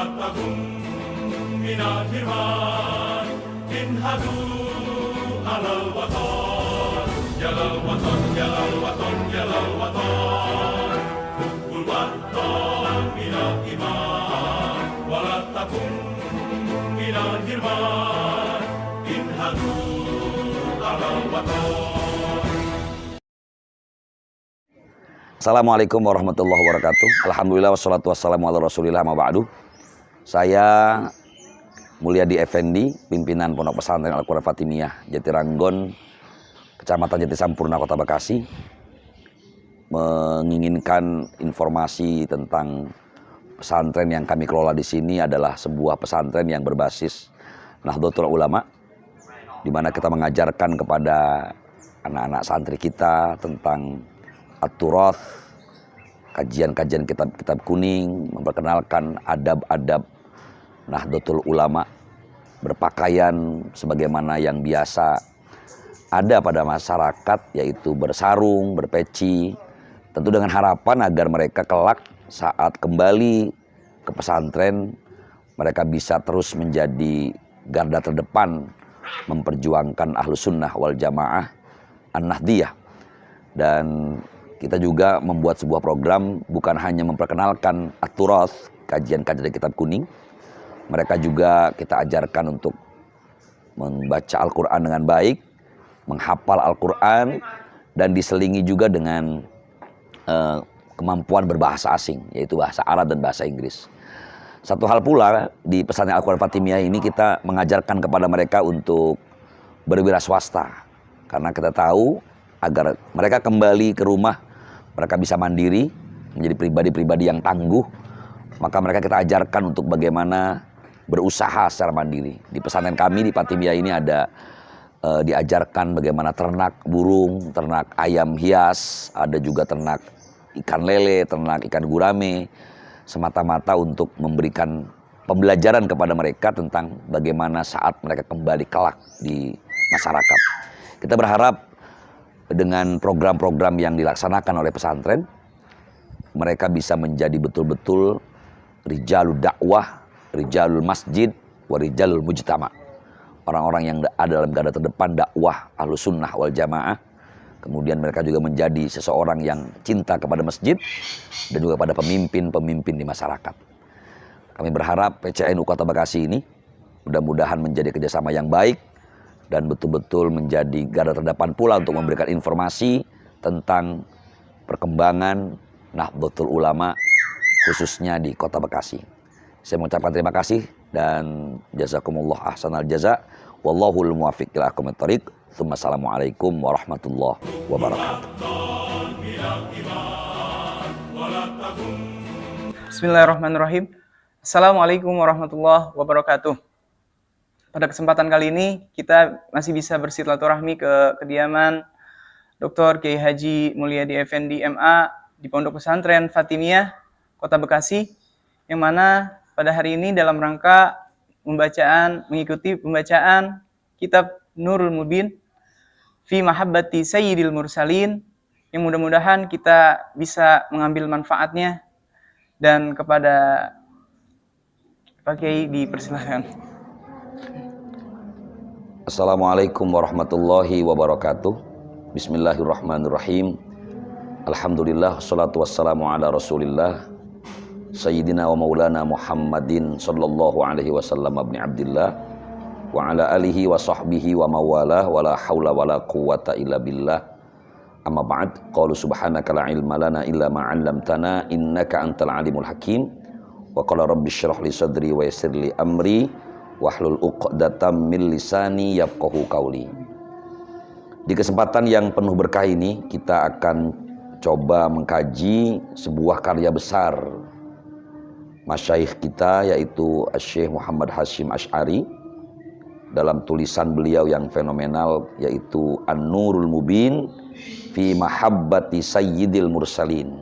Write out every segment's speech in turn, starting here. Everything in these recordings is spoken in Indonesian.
تكن من الحرمان انهضوا على الوطن يلا الوطن يلا الوطن يلا الوطن حب الوطن من الإيمان ولا تكن من الحرمان انهضوا على الوطن. Assalamualaikum warahmatullahi wabarakatuh. Alhamdulillah wassalatu wassalamu ala rasulillah ma ba'du. Saya Mulyadi Effendi, pimpinan Pondok Pesantren Al-Quran Fatimiyah Jatiranggon, Kecamatan Jatisampurna, Kota Bekasi, menginginkan informasi tentang pesantren yang kami kelola di sini adalah sebuah pesantren yang berbasis Nahdlatul Ulama, di mana kita mengajarkan kepada anak-anak santri kita tentang At-Turath, kajian-kajian kitab-kitab kuning, memperkenalkan adab-adab Nahdlatul Ulama, berpakaian sebagaimana yang biasa ada pada masyarakat, yaitu bersarung, berpeci, tentu dengan harapan agar mereka kelak saat kembali ke pesantren, mereka bisa terus menjadi garda terdepan memperjuangkan Ahlus Sunnah wal Jamaah An-Nahdliyah. Dan kita juga membuat sebuah program bukan hanya memperkenalkan At-Turath, kajian-kajian kitab kuning. Mereka juga kita ajarkan untuk membaca Al-Quran dengan baik, menghafal Al-Quran, dan diselingi juga dengan kemampuan berbahasa asing, yaitu bahasa Arab dan bahasa Inggris. Satu hal pula, di pesantren Al-Quran Fatimiyah ini kita mengajarkan kepada mereka untuk berwira swasta. Karena kita tahu agar mereka kembali ke rumah, mereka bisa mandiri, menjadi pribadi-pribadi yang tangguh, maka mereka kita ajarkan untuk bagaimana berusaha secara mandiri. Di pesantren kami di Fatimiyah ini ada diajarkan bagaimana ternak burung, ternak ayam hias, ada juga ternak ikan lele, ternak ikan gurame, semata-mata untuk memberikan pembelajaran kepada mereka tentang bagaimana saat mereka kembali kelak di masyarakat. Kita berharap dengan program-program yang dilaksanakan oleh pesantren, mereka bisa menjadi betul-betul rijalul dakwah, rijalul masjid, wa rijalul mujtama. Orang-orang yang ada dalam garda terdepan dakwah Ahlus Sunnah wal Jamaah. Kemudian mereka juga menjadi seseorang yang cinta kepada masjid dan juga pada pemimpin-pemimpin di masyarakat. Kami berharap PCNU Kota Bekasi ini mudah-mudahan menjadi kerjasama yang baik dan betul-betul menjadi garda terdepan pula untuk memberikan informasi tentang perkembangan Nahdlatul Ulama khususnya di Kota Bekasi. Saya mengucapkan terima kasih dan jazakumullah ahsanal jaza. Wallahul muwaffiq ila aqwamit thoriq. Assalamualaikum warahmatullahi wabarakatuh. Bismillahirrahmanirrahim. Assalamualaikum warahmatullahi wabarakatuh. Pada kesempatan kali ini kita masih bisa bersilaturahmi ke kediaman Dr. Kiai Haji Mulyadi Effendi MA di Pondok Pesantren Fatimiyah Kota Bekasi, yang mana pada hari ini dalam rangka mengikuti pembacaan kitab Nurul Mubin fi Mahabbati Sayyidil Mursalin, yang mudah-mudahan kita bisa mengambil manfaatnya. Dan kepada Pak Kiai dipersilahkan. Assalamualaikum warahmatullahi wabarakatuh. Bismillahirrahmanirrahim. Alhamdulillah, salatu wassalamu ala rasulillah Sayyidina wa maulana Muhammadin sallallahu alaihi wasallam ibni Abdillah wa ala alihi wa sahbihi wa mawalah wa la hawla wa la quwata illa billah. Amma ba'd, qalu subhanaka la ilma lana illa ma 'allamtana innaka antal alimul hakim. Wa qala rabbi syrah li sadri wa yassir li amri wahlul uqdatam min lisani yafqahu qawli. Di kesempatan yang penuh berkah ini kita akan coba mengkaji sebuah karya besar masyayikh kita, yaitu Syekh Muhammad Hasyim Asy'ari, dalam tulisan beliau yang fenomenal, yaitu An-Nurul Mubin fi Mahabbati Sayyidil Mursalin.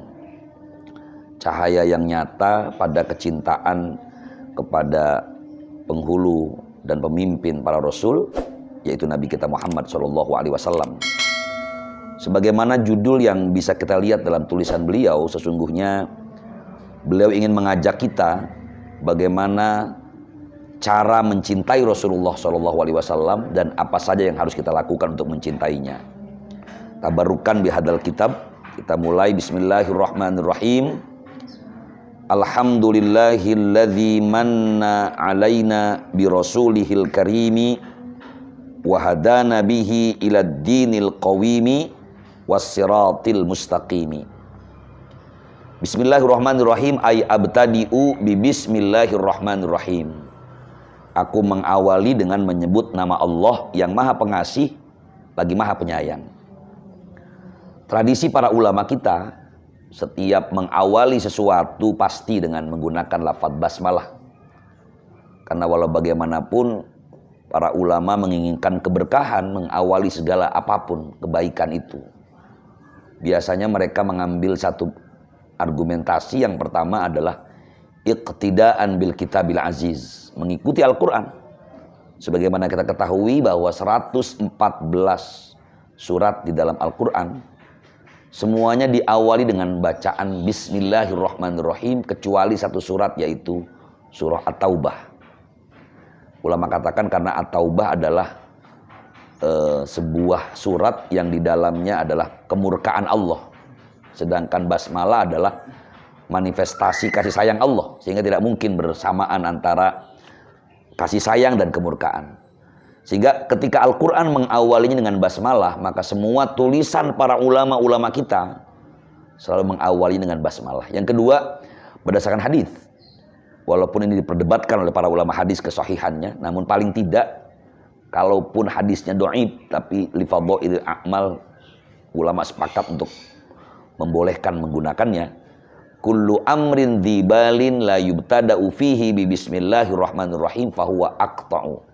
Cahaya yang nyata pada kecintaan kepada penghulu dan pemimpin para rasul, yaitu Nabi kita Muhammad SAW. Sebagaimana judul yang bisa kita lihat dalam tulisan beliau, sesungguhnya beliau ingin mengajak kita bagaimana cara mencintai Rasulullah SAW dan apa saja yang harus kita lakukan untuk mencintainya. Tabarukan bihadal kitab. Kita mulai. Bismillahirrahmanirrahim. Alhamdulillahilladzi manna alaina bi rasulihil karimi wa hadana bihi ilad dinil qawimi wassiratil mustaqimi. Bismillahirrahmanirrahim. Ay abtadi'u bi bismillahirrahmanirrahim. Aku mengawali dengan menyebut nama Allah yang Maha Pengasih lagi Maha Penyayang. Tradisi para ulama kita, setiap mengawali sesuatu pasti dengan menggunakan lafaz basmalah. Karena walau bagaimanapun para ulama menginginkan keberkahan mengawali segala apapun kebaikan itu. Biasanya mereka mengambil satu argumentasi. Yang pertama adalah iqtidaan bil kitabil aziz, mengikuti Al-Quran. Sebagaimana kita ketahui bahwa 114 surat di dalam Al-Quran semuanya diawali dengan bacaan Bismillahirrahmanirrahim, kecuali satu surat, yaitu surah At-Taubah. Ulama katakan karena At-Taubah adalah sebuah surat yang di dalamnya adalah kemurkaan Allah, sedangkan Basmalah adalah manifestasi kasih sayang Allah, sehingga tidak mungkin bersamaan antara kasih sayang dan kemurkaan. Sehingga ketika Al-Quran mengawalinya dengan basmalah, maka semua tulisan para ulama-ulama kita selalu mengawali dengan basmalah. Yang kedua, berdasarkan hadis. Walaupun ini diperdebatkan oleh para ulama hadis kesahihannya, namun paling tidak, kalaupun hadisnya dhaif, tapi li fadhailil a'mal, ulama sepakat untuk membolehkan menggunakannya. Kullu amrin dzibalin la yubtada'u fihi bi bismillahirrahmanirrahim fahuwa aqta'u.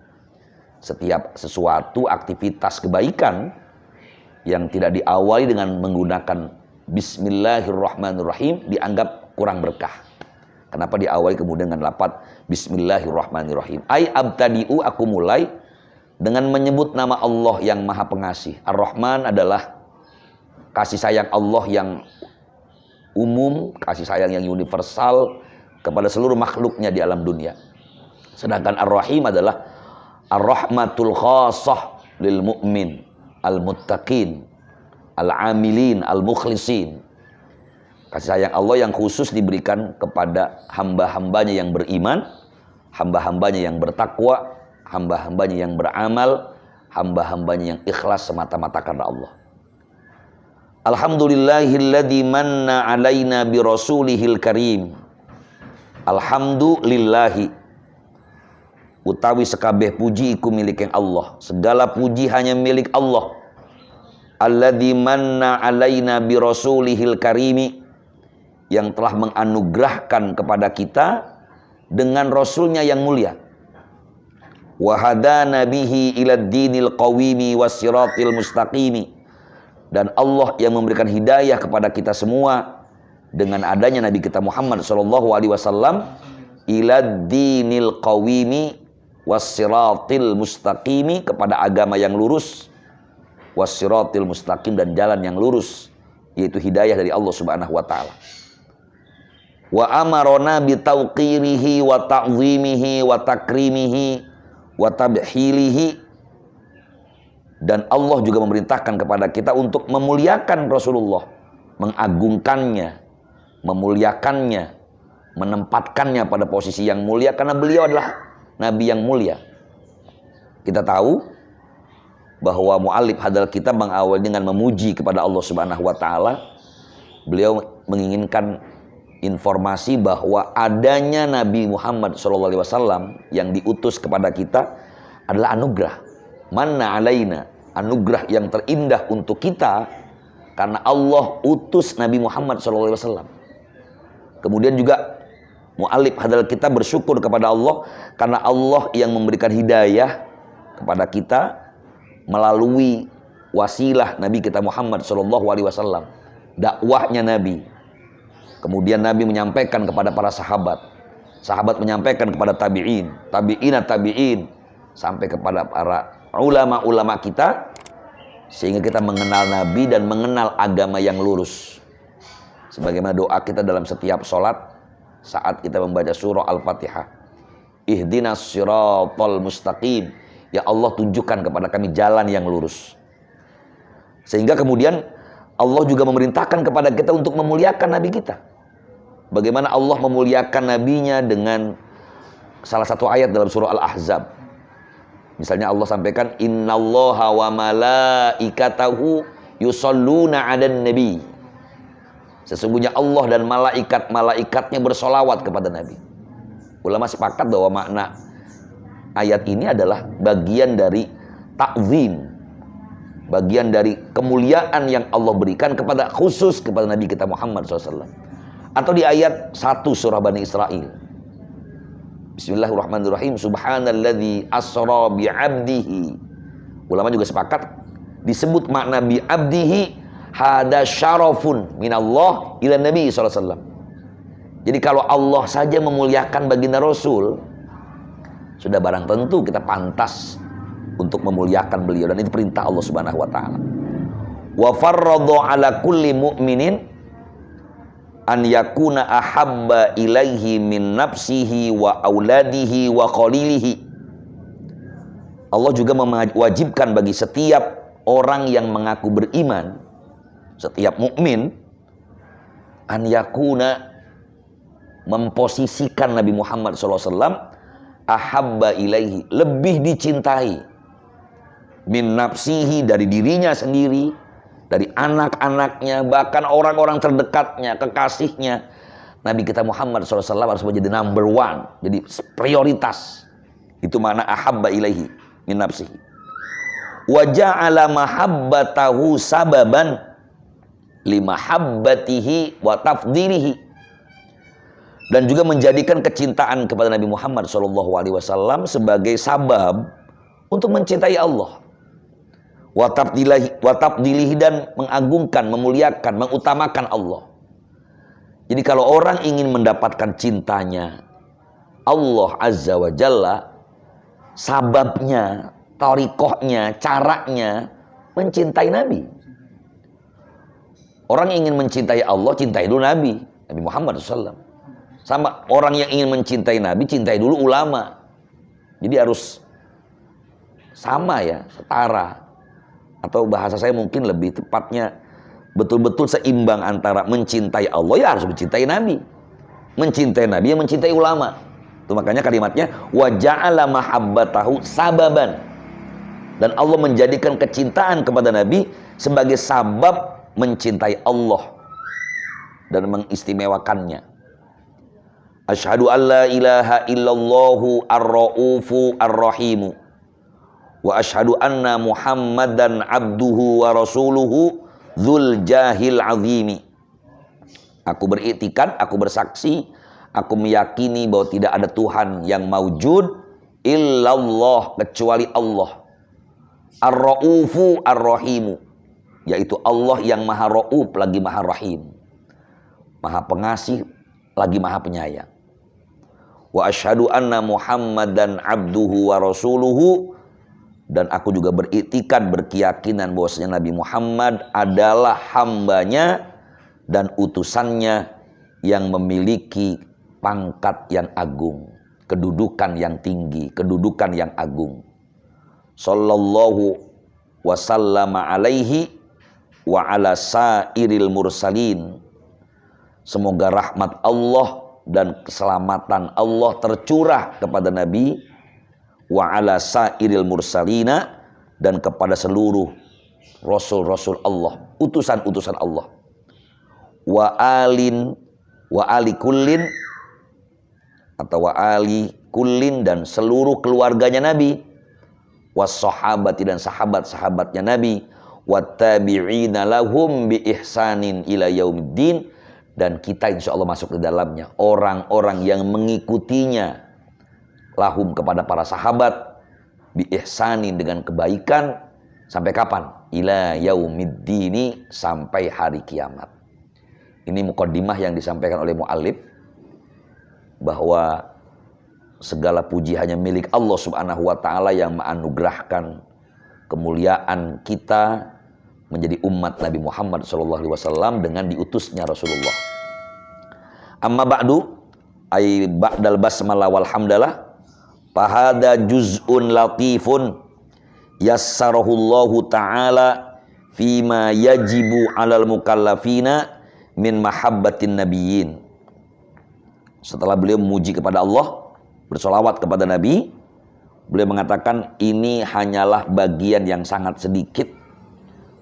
Setiap sesuatu aktivitas kebaikan yang tidak diawali dengan menggunakan Bismillahirrahmanirrahim dianggap kurang berkah. Kenapa diawali kemudian dengan lafaz Bismillahirrahmanirrahim? Ai abtadi'u, aku mulai dengan menyebut nama Allah yang Maha Pengasih. Ar-Rahman adalah kasih sayang Allah yang umum, kasih sayang yang universal kepada seluruh makhluknya di alam dunia. Sedangkan Ar-Rahim adalah Ar-Rahmatul Khassah lil mu'min, al-muttaqin, al-amilin, al-mukhlisin. Kasih sayang Allah yang khusus diberikan kepada hamba-hambanya yang beriman, hamba-hambanya yang bertakwa, hamba-hambanya yang beramal, hamba-hambanya yang ikhlas semata-mata karena Allah. Alhamdulillahilladzi manna alaina bi rasulihil karim. Alhamdulillahi, utawi sekabeh puji iku milik yang Allah. Segala puji hanya milik Allah. Alladzi manna alaina bi rasulihil karimi, yang telah menganugerahkan kepada kita dengan rasulnya yang mulia. Wa hadana bihi ilad dinil qawimi wassiratil mustaqimi, dan Allah yang memberikan hidayah kepada kita semua dengan adanya Nabi kita Muhammad SAW ilad dinil qawimi wassiratil mustaqimi, kepada agama yang lurus, wassiratil mustaqim, dan jalan yang lurus, yaitu hidayah dari Allah Subhanahu wa taala. Wa amarona bi tauqirihi wa ta'zimihi wa takrimihi wa tabhilihi, dan Allah juga memerintahkan kepada kita untuk memuliakan Rasulullah, mengagungkannya, memuliakannya, menempatkannya pada posisi yang mulia karena beliau adalah Nabi yang mulia. Kita tahu bahwa mu'allif hadal kitab mengawali dengan memuji kepada Allah Subhanahu wa taala. Beliau menginginkan informasi bahwa adanya Nabi Muhammad SAW yang diutus kepada kita adalah anugerah. Manna alaina, anugerah yang terindah untuk kita karena Allah utus Nabi Muhammad SAW. Kemudian juga mu'allif hadal kita bersyukur kepada Allah karena Allah yang memberikan hidayah kepada kita melalui wasilah Nabi kita Muhammad SAW, dakwahnya Nabi. Kemudian Nabi menyampaikan kepada para sahabat, sahabat menyampaikan kepada tabi'in, tabi'in, sampai kepada para ulama-ulama kita, sehingga kita mengenal Nabi dan mengenal agama yang lurus. Sebagaimana doa kita dalam setiap sholat, saat kita membaca surah Al-Fatihah. Ihdinas siratal mustaqim. Ya Allah, tunjukkan kepada kami jalan yang lurus. Sehingga kemudian Allah juga memerintahkan kepada kita untuk memuliakan Nabi kita. Bagaimana Allah memuliakan Nabinya dengan salah satu ayat dalam surah Al-Ahzab. Misalnya Allah sampaikan, innallaha wa malaikatahu yusholluna 'alan nabi. Sesungguhnya Allah dan malaikat-malaikatnya bersolawat kepada Nabi. Ulama sepakat bahwa makna ayat ini adalah bagian dari ta'zim, bagian dari kemuliaan yang Allah berikan kepada khusus kepada Nabi kita Muhammad SAW. Atau di ayat 1 surah Bani Israel. Bismillahirrahmanirrahim. Subhanalladzi asra bi'abdihi. Ulama juga sepakat disebut makna bi'abdihi hada syarafun minallah ila Nabi SAW. Jadi kalau Allah saja memuliakan baginda Rasul, sudah barang tentu kita pantas untuk memuliakan beliau, dan itu perintah Allah Subhanahu wa taala. Wa farrada ala kulli mu'minin an yakuna ahabba ilaihi min nafsihi wa auladihi wa qalilihi. Allah juga mewajibkan bagi setiap orang yang mengaku beriman, setiap mukmin, an yakuna, memposisikan Nabi Muhammad SAW ahabba ilaihi, lebih dicintai, min nafsihi, dari dirinya sendiri, dari anak-anaknya, bahkan orang-orang terdekatnya, kekasihnya. Nabi kita Muhammad SAW harus menjadi number one, jadi prioritas. Itu makna ahabba ilaihi min nafsihi. Wa ja'ala mahabbatahu sababan limahabbatihi wa tafdilihi. Dan juga menjadikan kecintaan kepada Nabi Muhammad SAW sebagai sabab untuk mencintai Allah. Wa tafdilihi, dan mengagungkan, memuliakan, mengutamakan Allah. Jadi kalau orang ingin mendapatkan cintanya Allah Azza wa Jalla, sababnya, thariqahnya, caranya mencintai Nabi. Orang ingin mencintai Allah, cintai dulu Nabi Muhammad SAW. Sama orang yang ingin mencintai Nabi, cintai dulu ulama. Jadi harus sama ya, setara. Atau bahasa saya mungkin lebih tepatnya betul-betul seimbang antara mencintai Allah, ya harus mencintai Nabi. Mencintai Nabi yang mencintai ulama. Itu makanya kalimatnya wa ja'ala mahabbatahu sababan. Dan Allah menjadikan kecintaan kepada Nabi sebagai sabab mencintai Allah dan mengistimewakannya. Asyhadu an la ilaha illallahu ar-ra'ufu ar-rahimu. Wa asyhadu anna Muhammadan abduhu wa rasuluhu dzul jahil azimi. Aku beriktikad, aku bersaksi, aku meyakini bahwa tidak ada Tuhan yang maujud illallah, kecuali Allah. Ar-ra'ufu ar-rahimu, yaitu Allah yang maha ra'uf lagi maha rahim, maha pengasih lagi maha penyayang. Wa asyhadu anna Muhammadan abduhu wa rasuluhu, dan aku juga beriktikad, berkeyakinan bahwasanya Nabi Muhammad adalah hambanya dan utusannya yang memiliki pangkat yang agung, kedudukan yang tinggi, kedudukan yang agung. Sallallahu wasallama alaihi wa ala sairil mursalin. Semoga rahmat Allah dan keselamatan Allah tercurah kepada Nabi, wa ala sairil mursalina, dan kepada seluruh rasul-rasul Allah, utusan-utusan Allah. Wa ali kullin, atau wa ali kullin, dan seluruh keluarganya Nabi. Was sahabati, dan sahabat-sahabatnya Nabi. Wat tabi'ina lahum bi ihsanin ila yaumiddin, dan kita insya Allah masuk ke dalamnya, orang-orang yang mengikutinya, lahum, kepada para sahabat, bi ihsanin, dengan kebaikan, sampai kapan? Ila yaumiddini, sampai hari kiamat. Ini muqaddimah yang disampaikan oleh muallif, bahwa segala puji hanya milik Allah Subhanahu wa taala yang menganugerahkan kemuliaan kita menjadi umat Nabi Muhammad SAW dengan diutusnya Rasulullah. Amma ba'du, ay ba'dal basmalah walhamdalah, fahada juz'un latifun yassarahullahu ta'ala fima yajibu 'alal mukallafina min mahabbatin nabiyyin. Setelah beliau memuji kepada Allah, bersolawat kepada Nabi, beliau mengatakan ini hanyalah bagian yang sangat sedikit,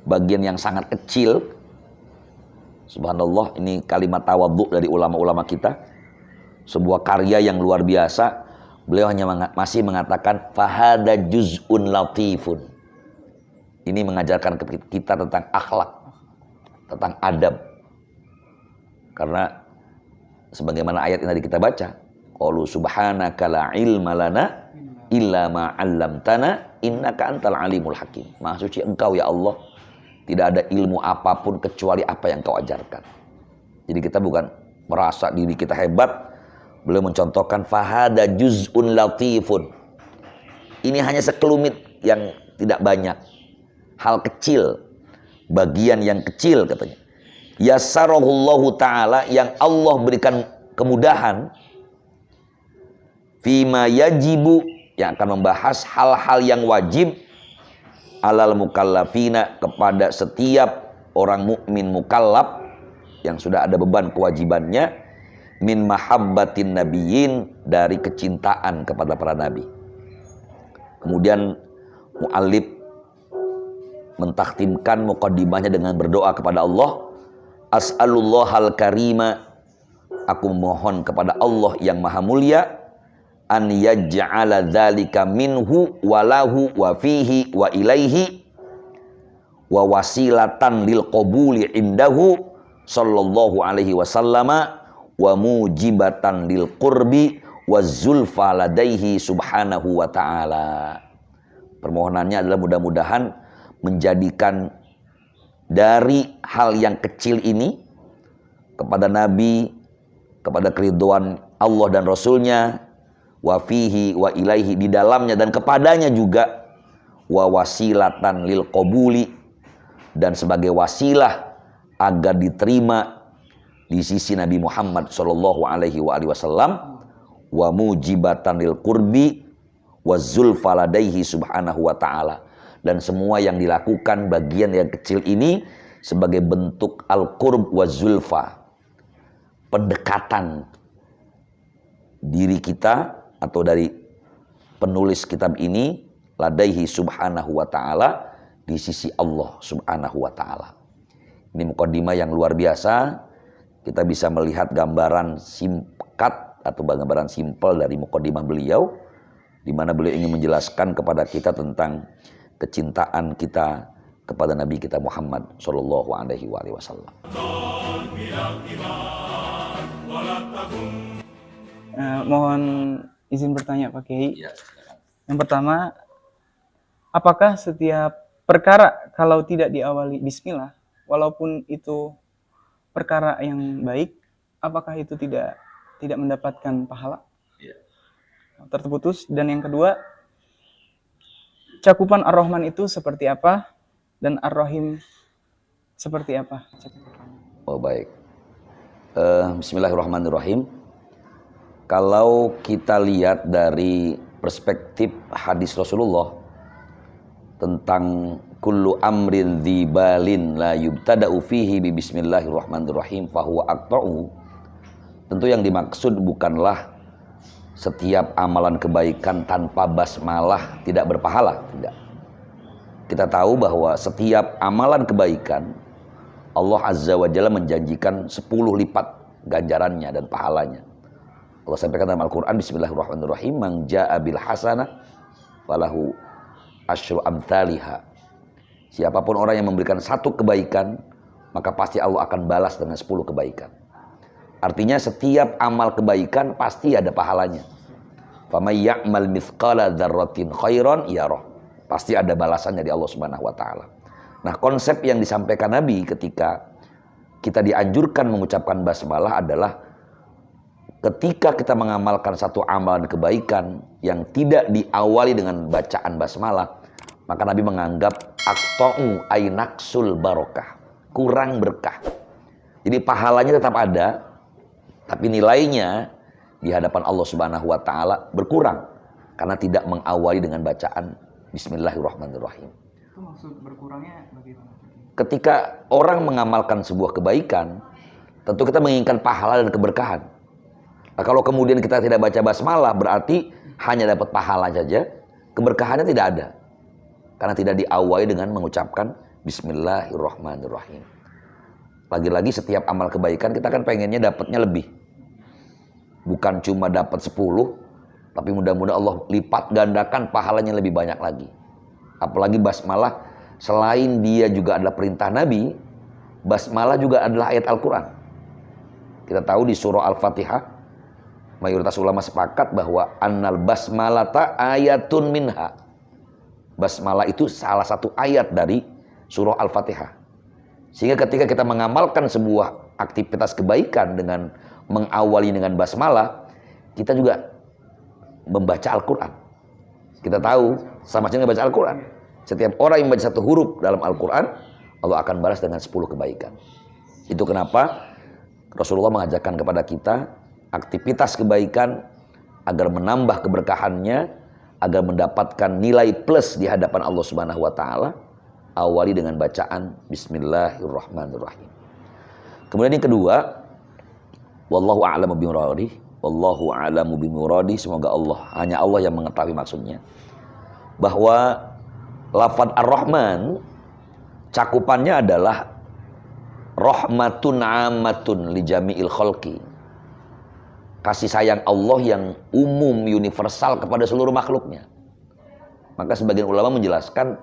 bagian yang sangat kecil. Subhanallah, ini kalimat tawadhu dari ulama-ulama kita, sebuah karya yang luar biasa. Beliau hanya masih mengatakan fahada juz'un latifun. Ini mengajarkan kita tentang akhlak, tentang adab. Karena sebagaimana ayat yang tadi kita baca, qalu subhanaka la ilma lana illa ma 'allamtana innaka antal alimul hakim. Maha suci Engkau ya Allah, tidak ada ilmu apapun kecuali apa yang Kau ajarkan. Jadi kita bukan merasa diri kita hebat. Beliau mencontohkan fahada juz'un latifun. Ini hanya sekelumit yang tidak banyak, hal kecil, bagian yang kecil katanya. Yassarahullahu ta'ala, yang Allah berikan kemudahan, fima yajibu, yang akan membahas hal-hal yang wajib, alal mukallafina, kepada setiap orang mukmin mukallaf yang sudah ada beban kewajibannya, min mahabbatin nabiyyin, dari kecintaan kepada para nabi. Kemudian muallif mentakhtimkan muqaddimahnya dengan berdoa kepada Allah, as'alullahal karima, aku mohon kepada Allah yang maha mulia, an yaj'ala dzalika minhu walahu wa fihi wa ilaihi wa wasilatan lil qabuli indahu sallallahu alaihi wasallama wa mujibatan lil qurbi wa zulfa ladaihi subhanahu wa ta'ala. Permohonannya adalah mudah-mudahan menjadikan dari hal yang kecil ini kepada Nabi, kepada keridhaan Allah dan Rasulnya, wa fihi wa ilaihi, di dalamnya dan kepadanya juga, wa wasilatan lil qabuli, dan sebagai wasilah agar diterima di sisi Nabi Muhammad sallallahu alaihi wasallam, wa mujibatan lil qurbi wa zulfa ladaihi subhanahu wa ta'ala. Dan semua yang dilakukan bagian yang kecil ini sebagai bentuk al-qurb wa zulfa, pendekatan diri kita atau dari penulis kitab ini ladaihi subhanahu wa ta'ala, di sisi Allah subhanahu wa ta'ala. Ini muqaddimah yang luar biasa. Kita bisa melihat gambaran singkat atau gambaran simpel dari muqaddimah beliau, di mana beliau ingin menjelaskan kepada kita tentang kecintaan kita kepada Nabi kita Muhammad sallallahu alaihi wasallam. Mohon izin bertanya Pak Kiai. Yang pertama, apakah setiap perkara kalau tidak diawali bismillah, walaupun itu perkara yang baik, apakah itu tidak mendapatkan pahala? Terputus. Dan yang kedua, cakupan Ar-Rahman itu seperti apa dan Ar-Rahim seperti apa? Oh baik. Bismillahirrahmanirrahim. Kalau kita lihat dari perspektif hadis Rasulullah tentang kullu amrin dzibalin la yubtada'u fihi bi bismillahirrahmanirrahim fahuwa aqta'u, tentu yang dimaksud bukanlah setiap amalan kebaikan tanpa basmalah tidak berpahala, tidak. Kita tahu bahwa setiap amalan kebaikan Allah Azza wa Jalla menjanjikan 10 lipat ganjarannya dan pahalanya. Allah sampaikan dalam Al-Quran, bismillahirrahmanirrahim, man ja'a bil hasanah falahu asyru amthaliha. Siapapun orang yang memberikan satu kebaikan, maka pasti Allah akan balas dengan 10 kebaikan. Artinya setiap amal kebaikan pasti ada pahalanya. Famay ya'mal mithqala dzarratin khairan yarah. Pasti ada balasannya di Allah Subhanahu wa taala. Nah, konsep yang disampaikan Nabi ketika kita dianjurkan mengucapkan basmalah adalah ketika kita mengamalkan satu amalan kebaikan yang tidak diawali dengan bacaan basmalah, maka Nabi menganggap aqta'u ay naqsul barokah, kurang berkah. Jadi pahalanya tetap ada, tapi nilainya di hadapan Allah Subhanahu wa taala berkurang karena tidak mengawali dengan bacaan bismillahirrahmanirrahim. Itu maksud berkurangnya bagaimana? Ketika orang mengamalkan sebuah kebaikan, tentu kita menginginkan pahala dan keberkahan. Nah, kalau kemudian kita tidak baca basmalah, berarti hanya dapat pahala saja, keberkahannya tidak ada. Karena tidak diawali dengan mengucapkan bismillahirrahmanirrahim. Lagi-lagi setiap amal kebaikan kita kan pengennya dapatnya lebih. Bukan cuma dapat 10, tapi mudah-mudahan Allah lipat gandakan pahalanya lebih banyak lagi. Apalagi basmalah, selain dia juga adalah perintah Nabi, basmalah juga adalah ayat Al-Quran. Kita tahu di surah Al-Fatihah, mayoritas ulama sepakat bahwa annal basmalata ayatun minha. Basmalah itu salah satu ayat dari surah Al-Fatihah. Sehingga ketika kita mengamalkan sebuah aktivitas kebaikan dengan mengawali dengan basmalah, kita juga membaca Al-Quran. Kita tahu sama saja baca Al-Quran. Setiap orang yang membaca satu huruf dalam Al-Quran, Allah akan balas dengan 10 kebaikan. Itu kenapa Rasulullah mengajarkan kepada kita aktivitas kebaikan agar menambah keberkahannya, agar mendapatkan nilai plus di hadapan Allah Subhanahu wa taala, awali dengan bacaan bismillahirrahmanirrahim. Kemudian yang kedua, wallahu a'lamu bimuradi, wallahu a'lamu bimuradi, semoga hanya Allah yang mengetahui maksudnya. Bahwa lafaz Ar-Rahman cakupannya adalah rahmatun ammatun li jami'il khalqi. Kasih sayang Allah yang umum, universal kepada seluruh makhluknya. Maka sebagian ulama menjelaskan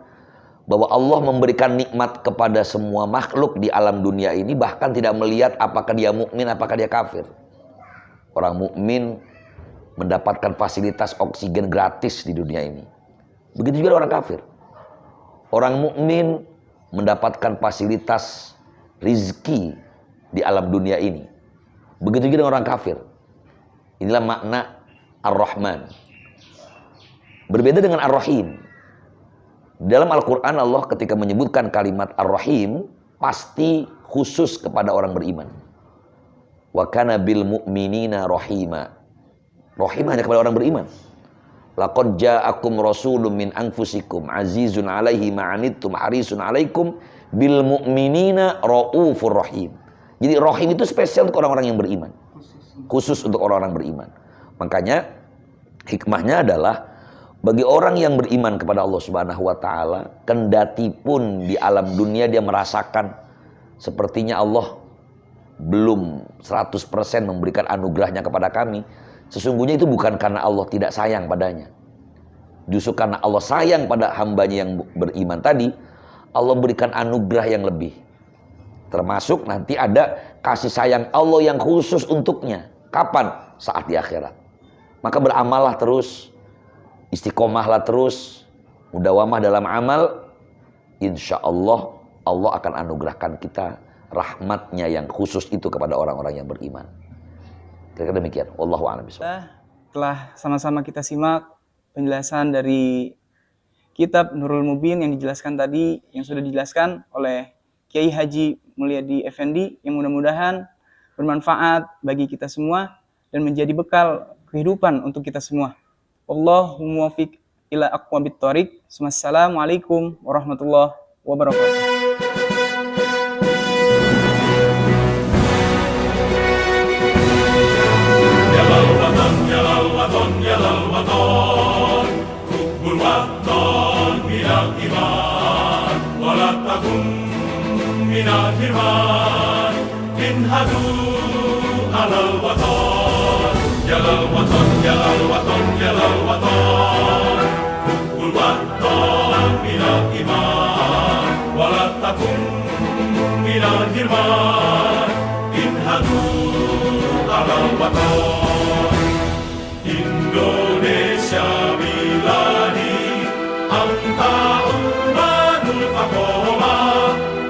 bahwa Allah memberikan nikmat kepada semua makhluk di alam dunia ini, bahkan tidak melihat apakah dia mukmin, apakah dia kafir. Orang mukmin mendapatkan fasilitas oksigen gratis di dunia ini. Begitu juga orang kafir. Orang mukmin mendapatkan fasilitas rizki di alam dunia ini. Begitu juga dengan orang kafir. Inilah makna Ar-Rahman. Berbeda dengan Ar-Rahim. Dalam Al-Quran Allah ketika menyebutkan kalimat Ar-Rahim, pasti khusus kepada orang beriman. Wa kana bil mu'minina rahima. Rahim hanya kepada orang beriman. Laqad ja'akum rasulun min anfusikum azizun 'alaihi ma'anittum harisun 'alaikum bil mu'minina raufur rahim. Jadi rahim itu spesial untuk orang-orang yang beriman. Khusus untuk orang-orang beriman. Makanya hikmahnya adalah bagi orang yang beriman kepada Allah Subhanahu wa taala, kendati pun di alam dunia dia merasakan sepertinya Allah belum 100% memberikan anugerahnya kepada kami, sesungguhnya itu bukan karena Allah tidak sayang padanya. Justru karena Allah sayang pada hambanya yang beriman tadi, Allah berikan anugerah yang lebih. Termasuk nanti ada kasih sayang Allah yang khusus untuknya. Kapan? Saat di akhirat. Maka beramallah terus, istiqomahlah terus, mudawamah dalam amal. Insya Allah, Allah akan anugerahkan kita rahmatnya yang khusus itu kepada orang-orang yang beriman. Kira-kira demikian. Wallahu a'lam bishawab. Telah sama-sama kita simak penjelasan dari kitab Nurul Mubin yang dijelaskan tadi, yang sudah dijelaskan oleh Kiai Haji Mulyadi Effendi, yang mudah-mudahan bermanfaat bagi kita semua dan menjadi bekal kehidupan untuk kita semua. Allahumma muwaffiq ila aqwamit thoriq. Wassalamualaikum warahmatullahi wabarakatuh. يا للوطن حب الوطن من الإيمان ولا تكن من الحرمان انهضوا على الوطن يا للوطن يا للوطن يا للوطن حب الوطن من الإيمان ولا تكن من الحرمان انهضوا على الوطن Indonesia biladi anta ummanul faqoma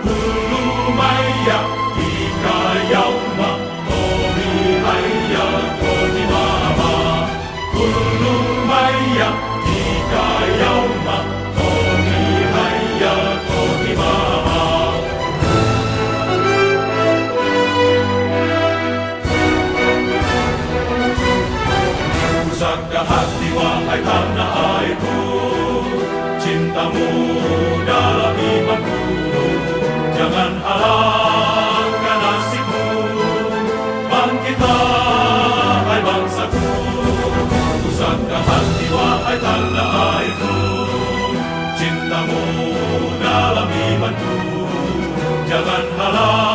kullu mayya tika yauma qawmi hayya qadimama kullu mayya tika yauma qawmi hayya qadimama. hai tanah airku, cintamu dalam imanku, jangan halangkan nasibmu. Bangkitlah hai bangsaku, pusatkan hati wahai tanah airku, cintamu dalam imanku, jangan halang